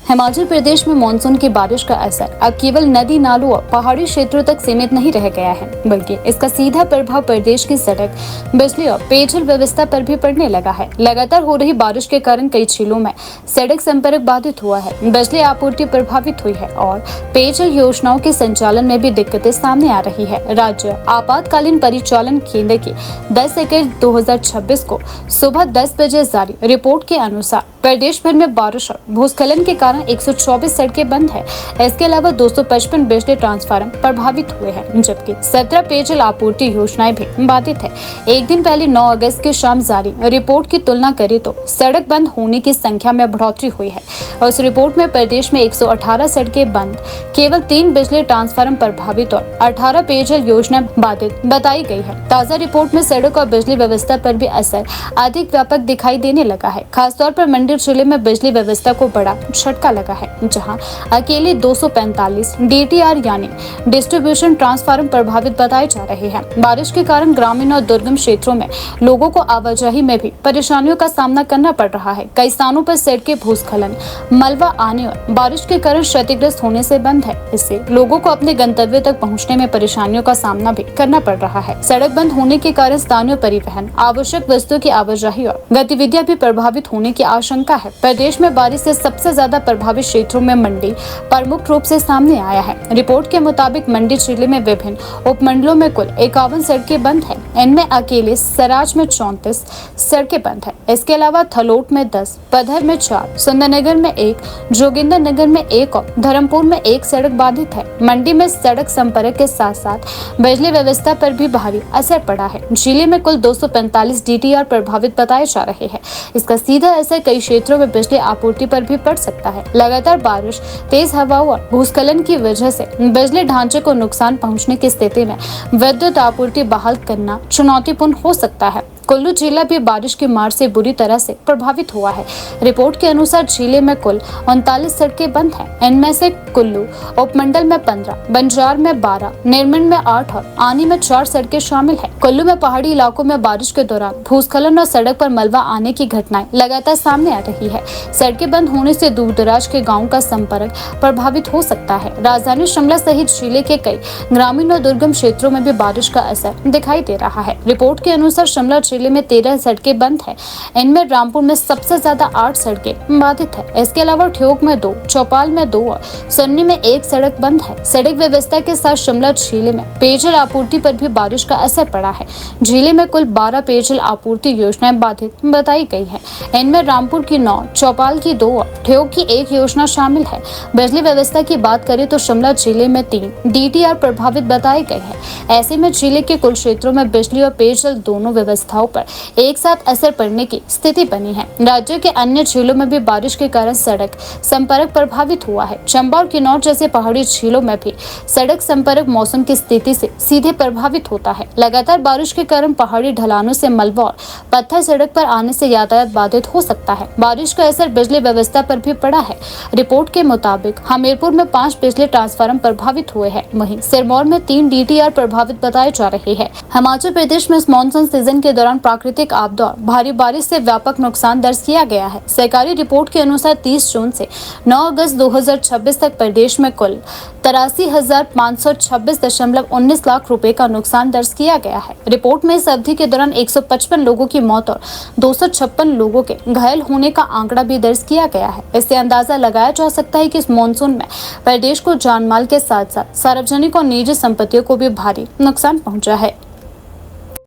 हिमाचल प्रदेश में मानसून की बारिश का असर अब केवल नदी नालों और पहाड़ी क्षेत्रों तक सीमित नहीं रह गया है, बल्कि इसका सीधा प्रभाव प्रदेश की सड़क, बिजली और पेयजल व्यवस्था पर भी पड़ने लगा है। लगातार हो रही बारिश के कारण कई जिलों में सड़क संपर्क बाधित हुआ है, बिजली आपूर्ति प्रभावित हुई है और पेयजल योजनाओं के संचालन में भी दिक्कतें सामने आ रही है। राज्य आपातकालीन परिचालन केंद्र की 10 अप्रैल 2026 को सुबह 10 बजे जारी रिपोर्ट के अनुसार प्रदेश भर में बारिश और भूस्खलन के कारण 124 सड़कें बंद है। इसके अलावा 255 बिजली ट्रांसफार्मर प्रभावित हुए हैं, जबकि 17 पेयजल आपूर्ति योजनाएं भी बाधित है। एक दिन पहले 9 अगस्त की शाम जारी रिपोर्ट की तुलना करें तो सड़क बंद होने की संख्या में बढ़ोतरी हुई है। उस रिपोर्ट में प्रदेश में 118 सड़कें बंद, केवल 3 बिजली ट्रांसफार्मर प्रभावित और 18 पेयजल योजना बाधित बताई गई है। ताजा रिपोर्ट में सड़क और बिजली व्यवस्था पर भी असर अधिक व्यापक दिखाई देने लगा है। खासतौर पर मंडी जिले में बिजली व्यवस्था को बड़ा झटका लगा है, जहां अकेले 245 डीटीआर यानी डिस्ट्रीब्यूशन ट्रांसफार्मर प्रभावित बताए जा रहे हैं। बारिश के कारण ग्रामीण और दुर्गम क्षेत्रों में लोगों को आवाजाही में भी परेशानियों का सामना करना पड़ रहा है। कई स्थानों पर सड़कें भूस्खलन, मलबा आने और बारिश के कारण क्षतिग्रस्त होने से बंद है। इससे लोगों को अपने गंतव्य तक पहुंचने में परेशानियों का सामना भी करना पड़ रहा है। सड़क बंद होने के कारण स्थानीय परिवहन, आवश्यक वस्तुओं की आवाजाही और गतिविधियां भी प्रभावित होने की आशंका है। प्रदेश में बारिश से सबसे ज्यादा प्रभावित क्षेत्रों में मंडी प्रमुख रूप से सामने आया है। रिपोर्ट के मुताबिक मंडी जिले में विभिन्न उपमंडलों में कुल 51 सड़कें बंद है। इनमें अकेले सराज में 34 सड़कें बंद है। इसके अलावा थलोट में 10, पधर में 4, सुंदरनगर में 1, जोगिंदर नगर में 1 और धर्मपुर में 1 सड़क बाधित है। मंडी में सड़क संपर्क के साथ साथ बिजली व्यवस्था पर भी भारी असर पड़ा है। जिले में कुल 245 डीटीआर प्रभावित बताए जा रहे हैं। इसका सीधा असर कई क्षेत्रों में बिजली आपूर्ति पर भी पड़ सकता है। लगातार बारिश, तेज हवाओं और भूस्खलन की वजह से बिजली ढांचे को नुकसान पहुंचने की स्थिति में विद्युत आपूर्ति बहाल करना चुनौतीपूर्ण हो सकता है। कुल्लू जिला भी बारिश की मार से बुरी तरह से प्रभावित हुआ है। रिपोर्ट के अनुसार जिले में कुल 39 सड़कें बंद हैं। इनमें से कुल्लू उपमंडल में 15, बंजार में 12, निर्मंड में 8 और आनी में 4 सड़कें शामिल है। कुल्लू में पहाड़ी इलाकों में बारिश के दौरान भूस्खलन और सड़क पर मलबा आने की घटनाएं लगातार सामने आ रही है। सड़कें बंद होने से दूर दराज के गाँव का संपर्क प्रभावित हो सकता है। राजधानी शिमला सहित जिले के कई ग्रामीण और दुर्गम क्षेत्रों में भी बारिश का असर दिखाई दे रहा है। रिपोर्ट के अनुसार शिमला जिले में 13 सड़कें बंद है। इनमें रामपुर में सबसे ज्यादा 8 सड़कें बाधित है। इसके अलावा ठियोग में 2, चौपाल में 2 और सन्नी में 1 सड़क बंद है। सड़क व्यवस्था के साथ शिमला जिले में पेयजल आपूर्ति पर भी बारिश का असर पड़ा है। जिले में कुल 12 पेयजल आपूर्ति योजनाएं बाधित बताई गई है। इनमें रामपुर की 9, चौपाल की 2 और ठियोग की 1 योजना शामिल है। बिजली व्यवस्था की बात करें तो शिमला जिले में 3 डीटीआर प्रभावित बताए गए हैं। ऐसे में जिले के कुल क्षेत्रों में बिजली और पेयजल दोनों व्यवस्थाओं पर एक साथ असर पड़ने की स्थिति बनी है। राज्य के अन्य जिलों में भी बारिश के कारण सड़क संपर्क प्रभावित हुआ है। चंबा और किन्नौर जैसे पहाड़ी जिलों में भी सड़क संपर्क मौसम की स्थिति से सीधे प्रभावित होता है। लगातार बारिश के कारण पहाड़ी ढलानों से मलबा और पत्थर सड़क पर आने से यातायात बाधित हो सकता है। बारिश का असर बिजली व्यवस्था पर भी पड़ा है। रिपोर्ट के मुताबिक हमीरपुर में 5 बिजली ट्रांसफार्मर प्रभावित हुए हैं। वहीं सिरमौर में 3 डीटीआर प्रभावित बताए जा रहे हैं। हिमाचल प्रदेश में इस मानसून सीजन के दौरान प्राकृतिक आपदा और भारी बारिश से व्यापक नुकसान दर्ज किया गया है। सरकारी रिपोर्ट के अनुसार 30 जून से 9 अगस्त 2026 तक प्रदेश में कुल 83,526.19 लाख रुपए का नुकसान दर्ज किया गया है। रिपोर्ट में इस अवधि के दौरान 155 लोगों की मौत और 256 लोगों के घायल होने का आंकड़ा भी दर्ज किया गया है। इससे अंदाजा लगाया जा सकता है कि इस मानसून में प्रदेश को जानमाल के साथ साथ सार्वजनिक और निजी संपत्तियों को भी भारी नुकसान पहुंचा है।